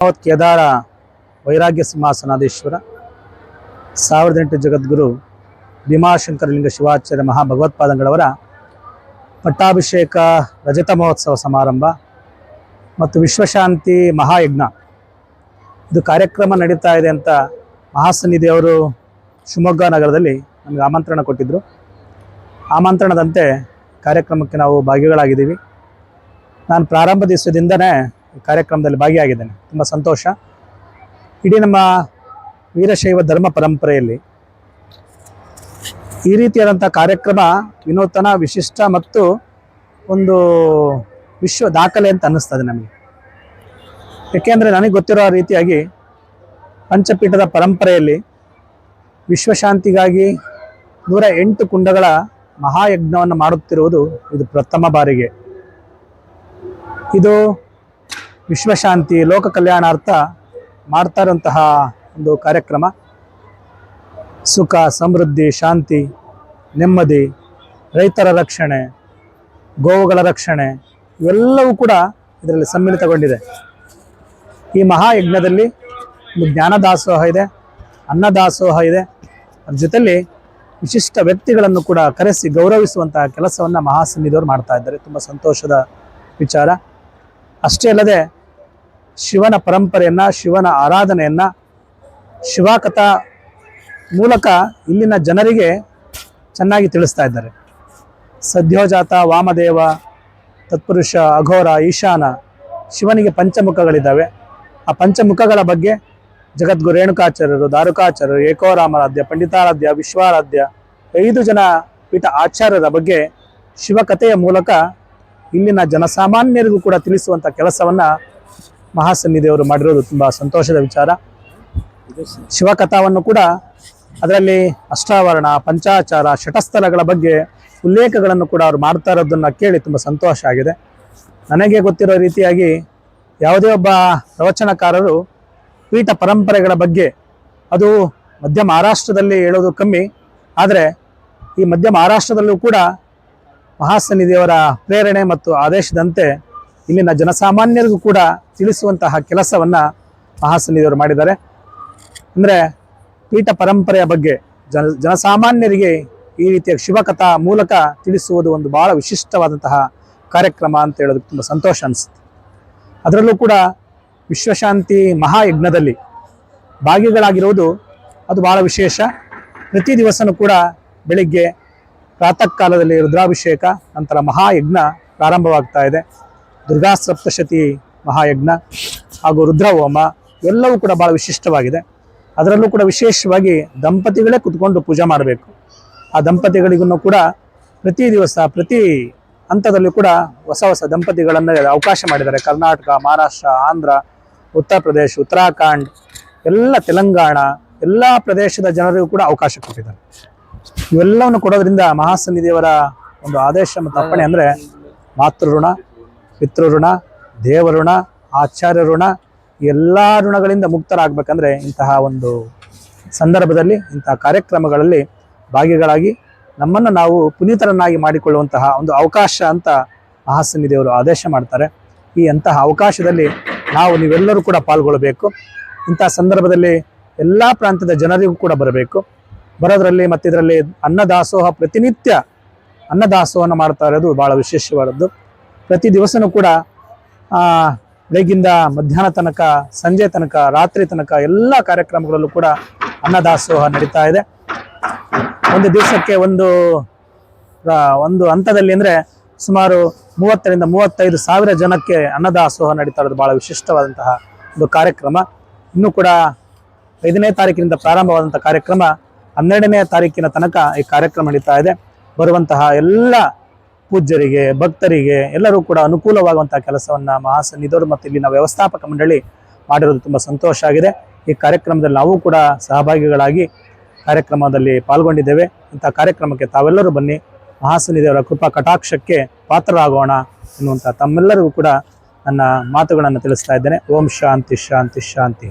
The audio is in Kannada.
ಕೇದಾರ ವೈರಾಗ್ಯ ಸಿಂಹಾಸನಾಧೀಶ್ವರ 1008 ಜಗದ್ಗುರು ಭೀಮಾಶಂಕರಲಿಂಗ ಶಿವಾಚಾರ್ಯ ಮಹಾಭಗವತ್ಪಾದಂಗಳವರ ಪಟ್ಟಾಭಿಷೇಕ ರಜತ ಮಹೋತ್ಸವ ಸಮಾರಂಭ ಮತ್ತು ವಿಶ್ವಶಾಂತಿ ಮಹಾಯಜ್ಞ ಇದು ಕಾರ್ಯಕ್ರಮ ನಡೀತಾ ಇದೆ ಅಂತ ಮಹಾಸನ್ನಿಧಿಯವರು ಶಿವಮೊಗ್ಗ ನಗರದಲ್ಲಿ ನಮಗೆ ಆಮಂತ್ರಣ ಕೊಟ್ಟಿದ್ದರು. ಆಮಂತ್ರಣದಂತೆ ಕಾರ್ಯಕ್ರಮಕ್ಕೆ ನಾವು ಭಾಗಿಗಳಾಗಿದ್ದೀವಿ. ನಾನು ಪ್ರಾರಂಭ ದಿವಸದಿಂದನೇ ಕಾರ್ಯಕ್ರಮದಲ್ಲಿ ಭಾಗಿಯಾಗಿದ್ದೇನೆ. ತುಂಬ ಸಂತೋಷ. ಇಡೀ ನಮ್ಮ ವೀರಶೈವ ಧರ್ಮ ಪರಂಪರೆಯಲ್ಲಿ ಈ ರೀತಿಯಾದಂಥ ಕಾರ್ಯಕ್ರಮ ವಿನೂತನ, ವಿಶಿಷ್ಟ ಮತ್ತು ಒಂದು ವಿಶ್ವ ದಾಖಲೆ ಅಂತ ಅನ್ನಿಸ್ತದೆ ನಮಗೆ. ಏಕೆಂದರೆ ನನಗೆ ಗೊತ್ತಿರೋ ರೀತಿಯಾಗಿ ಪಂಚಪೀಠದ ಪರಂಪರೆಯಲ್ಲಿ ವಿಶ್ವಶಾಂತಿಗಾಗಿ 108 ಕುಂಡಗಳ ಮಹಾಯಜ್ಞವನ್ನು ಮಾಡುತ್ತಿರುವುದು ಇದು ಪ್ರಥಮ ಬಾರಿಗೆ. ಇದು ವಿಶ್ವಶಾಂತಿ, ಲೋಕ ಕಲ್ಯಾಣಾರ್ಥ ಮಾಡ್ತಾ ಇರುವಂತಹ ಒಂದು ಕಾರ್ಯಕ್ರಮ. ಸುಖ, ಸಮೃದ್ಧಿ, ಶಾಂತಿ, ನೆಮ್ಮದಿ, ರೈತರ ರಕ್ಷಣೆ, ಗೋವುಗಳ ರಕ್ಷಣೆ ಇವೆಲ್ಲವೂ ಕೂಡ ಇದರಲ್ಲಿ ಸಮ್ಮಿಳಿತಗೊಂಡಿದೆ. ಈ ಮಹಾಯಜ್ಞದಲ್ಲಿ ಒಂದು ಜ್ಞಾನದಾಸೋಹ ಇದೆ, ಅನ್ನದಾಸೋಹ ಇದೆ. ಅದ್ರ ಜೊತೆಯಲ್ಲಿ ವಿಶಿಷ್ಟ ವ್ಯಕ್ತಿಗಳನ್ನು ಕೂಡ ಕರೆಸಿ ಗೌರವಿಸುವಂತಹ ಕೆಲಸವನ್ನು ಮಹಾಸನ್ನಿಧಿಯವರು ಮಾಡ್ತಾ ಇದ್ದಾರೆ. ತುಂಬ ಸಂತೋಷದ ವಿಚಾರ. ಅಷ್ಟೇ ಅಲ್ಲದೆ ಶಿವನ ಪರಂಪರೆಯನ್ನು, ಶಿವನ ಆರಾಧನೆಯನ್ನು ಶಿವಕಥಾ ಮೂಲಕ ಇಲ್ಲಿನ ಜನರಿಗೆ ಚೆನ್ನಾಗಿ ತಿಳಿಸ್ತಾ ಇದ್ದಾರೆ. ಸದ್ಯೋಜಾತ, ವಾಮದೇವ, ತತ್ಪುರುಷ, ಅಘೋರ, ಈಶಾನ, ಶಿವನಿಗೆ ಪಂಚಮುಖಗಳಿದ್ದಾವೆ. ಆ ಪಂಚಮುಖಗಳ ಬಗ್ಗೆ ಜಗದ್ಗುರು ರೇಣುಕಾಚಾರ್ಯರು, ದಾರುಕಾಚಾರ್ಯರು, ಏಕೋರಾಮರಾಧ್ಯ, ಪಂಡಿತಾರಾಧ್ಯ, ವಿಶ್ವಾರಾಧ್ಯ 5 ಜನ ಪೀಠ ಆಚಾರ್ಯರ ಬಗ್ಗೆ ಶಿವಕಥೆಯ ಮೂಲಕ ಇಲ್ಲಿನ ಜನಸಾಮಾನ್ಯರಿಗೂ ಕೂಡ ತಿಳಿಸುವಂಥ ಕೆಲಸವನ್ನು ಮಹಾಸನ್ನಿಧಿಯವರು ಮಾಡಿರೋದು ತುಂಬ ಸಂತೋಷದ ವಿಚಾರ. ಶಿವಕಥಾವನ್ನು ಕೂಡ ಅದರಲ್ಲಿ ಅಷ್ಟಾವರಣ, ಪಂಚಾಚಾರ, ಶಟಸ್ಥಲಗಳ ಬಗ್ಗೆ ಉಲ್ಲೇಖಗಳನ್ನು ಕೂಡ ಅವರು ಮಾಡ್ತಾ ಇರೋದನ್ನು ಕೇಳಿ ತುಂಬ ಸಂತೋಷ ಆಗಿದೆ. ನನಗೆ ಗೊತ್ತಿರೋ ರೀತಿಯಾಗಿ ಯಾವುದೇ ಒಬ್ಬ ಪ್ರವಚನಕಾರರು ಪೀಠ ಪರಂಪರೆಗಳ ಬಗ್ಗೆ, ಅದು ಮಧ್ಯ ಮಹಾರಾಷ್ಟ್ರದಲ್ಲಿ ಹೇಳೋದು ಕಮ್ಮಿ, ಆದರೆ ಈ ಮಧ್ಯ ಮಹಾರಾಷ್ಟ್ರದಲ್ಲೂ ಕೂಡ ಮಹಾಸನ್ನಿಧಿಯವರ ಪ್ರೇರಣೆ ಮತ್ತು ಆದೇಶದಂತೆ ಇಲ್ಲಿನ ಜನಸಾಮಾನ್ಯರಿಗೂ ಕೂಡ ತಿಳಿಸುವಂತಹ ಕೆಲಸವನ್ನು ಮಹಾಸನ್ನಿಧಿಯವರು ಮಾಡಿದ್ದಾರೆ. ಅಂದರೆ ಪೀಠ ಪರಂಪರೆಯ ಬಗ್ಗೆ ಜನಸಾಮಾನ್ಯರಿಗೆ ಈ ರೀತಿಯ ಶಿವಕಥಾ ಮೂಲಕ ತಿಳಿಸುವುದು ಒಂದು ಭಾಳ ವಿಶಿಷ್ಟವಾದಂತಹ ಕಾರ್ಯಕ್ರಮ ಅಂತ ಹೇಳೋದಕ್ಕೆ ತುಂಬ ಸಂತೋಷ ಅನಿಸುತ್ತೆ. ಅದರಲ್ಲೂ ಕೂಡ ವಿಶ್ವಶಾಂತಿ ಮಹಾಯಜ್ಞದಲ್ಲಿ ಭಾಗಿಗಳಾಗಿರುವುದು ಅದು ಭಾಳ ವಿಶೇಷ. ಪ್ರತಿ ದಿವಸನೂ ಕೂಡ ಬೆಳಿಗ್ಗೆ ಪ್ರಾತಃ ಕಾಲದಲ್ಲಿ ರುದ್ರಾಭಿಷೇಕ, ನಂತರ ಮಹಾಯಜ್ಞ ಪ್ರಾರಂಭವಾಗ್ತಾ ಇದೆ. ದುರ್ಗಾ ಸಪ್ತಶತಿ ಮಹಾಯಜ್ಞ ಹಾಗೂ ರುದ್ರಹೋಮ ಎಲ್ಲವೂ ಕೂಡ ಭಾಳ ವಿಶಿಷ್ಟವಾಗಿದೆ. ಅದರಲ್ಲೂ ಕೂಡ ವಿಶೇಷವಾಗಿ ದಂಪತಿಗಳೇ ಕುತ್ಕೊಂಡು ಪೂಜೆ ಮಾಡಬೇಕು. ಆ ದಂಪತಿಗಳಿಗೂ ಕೂಡ ಪ್ರತಿ ದಿವಸ, ಪ್ರತಿ ಹಂತದಲ್ಲೂ ಕೂಡ ಹೊಸ ಹೊಸ ದಂಪತಿಗಳನ್ನು ಅವಕಾಶ ಮಾಡಿದ್ದಾರೆ. ಕರ್ನಾಟಕ, ಮಹಾರಾಷ್ಟ್ರ, ಆಂಧ್ರ, ಉತ್ತರ ಪ್ರದೇಶ, ಉತ್ತರಾಖಂಡ್, ಎಲ್ಲ ತೆಲಂಗಾಣ ಎಲ್ಲ ಪ್ರದೇಶದ ಜನರಿಗೂ ಕೂಡ ಅವಕಾಶ ಕೊಟ್ಟಿದ್ದಾರೆ. ಇವೆಲ್ಲವನ್ನು ಕೊಡೋದ್ರಿಂದ ಮಹಾಸನ್ನಿಧಿಯವರ ಒಂದು ಆದೇಶ ಮತ್ತು ಅಪ್ಪಣೆ ಅಂದರೆ ಮಾತೃಋಣ, ಪಿತೃಋಣ, ದೇವಋಣ, ಆಚಾರ್ಯ ಋಣ ಎಲ್ಲ ಋಣಗಳಿಂದ ಮುಕ್ತರಾಗಬೇಕಂದ್ರೆ ಇಂತಹ ಒಂದು ಸಂದರ್ಭದಲ್ಲಿ, ಇಂತಹ ಕಾರ್ಯಕ್ರಮಗಳಲ್ಲಿ ಭಾಗಿಗಳಾಗಿ ನಮ್ಮನ್ನು ನಾವು ಪುನೀತರನ್ನಾಗಿ ಮಾಡಿಕೊಳ್ಳುವಂತಹ ಒಂದು ಅವಕಾಶ ಅಂತ ಮಹಾಸನ್ನಿಧಿಯವರು ಆದೇಶ ಮಾಡ್ತಾರೆ. ಅಂತಹ ಅವಕಾಶದಲ್ಲಿ ನೀವೆಲ್ಲರೂ ಕೂಡ ಪಾಲ್ಗೊಳ್ಳಬೇಕು. ಇಂತಹ ಸಂದರ್ಭದಲ್ಲಿ ಎಲ್ಲ ಪ್ರಾಂತ್ಯದ ಜನರಿಗೂ ಕೂಡ ಬರೋದರಲ್ಲಿ ಮತ್ತು ಇದರಲ್ಲಿ ಅನ್ನದಾಸೋಹ, ಪ್ರತಿನಿತ್ಯ ಅನ್ನದಾಸೋಹನ ಮಾಡ್ತಾ ಇರೋದು ಭಾಳ ವಿಶೇಷವಾದದ್ದು. ಪ್ರತಿ ದಿವಸನೂ ಕೂಡ ಬೆಳಗಿಂದ ಮಧ್ಯಾಹ್ನ ತನಕ, ಸಂಜೆ ತನಕ, ರಾತ್ರಿ ತನಕ ಎಲ್ಲ ಕಾರ್ಯಕ್ರಮಗಳಲ್ಲೂ ಕೂಡ ಅನ್ನದಾಸೋಹ ನಡೀತಾ ಇದೆ. ಒಂದು ದಿವಸಕ್ಕೆ ಒಂದು ಹಂತದಲ್ಲಿ ಅಂದರೆ ಸುಮಾರು 30ರಿಂದ 35 ಸಾವಿರ ಜನಕ್ಕೆ ಅನ್ನದಾಸೋಹ ನಡೀತಾ ಇರೋದು ಭಾಳ ವಿಶಿಷ್ಟವಾದಂತಹ ಒಂದು ಕಾರ್ಯಕ್ರಮ. ಇನ್ನೂ ಕೂಡ 5ನೇ ತಾರೀಕಿನಿಂದ ಪ್ರಾರಂಭವಾದಂಥ ಕಾರ್ಯಕ್ರಮ 12ನೇ ತಾರೀಕಿನ ತನಕ ಈ ಕಾರ್ಯಕ್ರಮ ನಡೀತಾ ಇದೆ. ಬರುವಂತಹ ಎಲ್ಲ ಪೂಜ್ಯರಿಗೆ, ಭಕ್ತರಿಗೆ ಎಲ್ಲರೂ ಕೂಡ ಅನುಕೂಲವಾಗುವಂತಹ ಕೆಲಸವನ್ನು ಮಹಾಸನ್ನಿಧಿಯವರು ಮತ್ತು ಇಲ್ಲಿನ ವ್ಯವಸ್ಥಾಪಕ ಮಂಡಳಿ ಮಾಡಿರೋದು ತುಂಬ ಸಂತೋಷ ಆಗಿದೆ. ಈ ಕಾರ್ಯಕ್ರಮದಲ್ಲಿ ನಾವು ಕೂಡ ಸಹಭಾಗಿಗಳಾಗಿ ಕಾರ್ಯಕ್ರಮದಲ್ಲಿ ಪಾಲ್ಗೊಂಡಿದ್ದೇವೆ. ಇಂಥ ಕಾರ್ಯಕ್ರಮಕ್ಕೆ ತಾವೆಲ್ಲರೂ ಬನ್ನಿ, ಮಹಾಸನ್ನಿಧಿಯವರ ಕೃಪಾ ಕಟಾಕ್ಷಕ್ಕೆ ಪಾತ್ರರಾಗೋಣ ಎನ್ನುವಂಥ ತಮ್ಮೆಲ್ಲರಿಗೂ ಕೂಡ ನನ್ನ ಮಾತುಗಳನ್ನು ತಿಳಿಸ್ತಾ ಇದ್ದೇನೆ. ಓಂ ಶಾಂತಿ ಶಾಂತಿ ಶಾಂತಿ.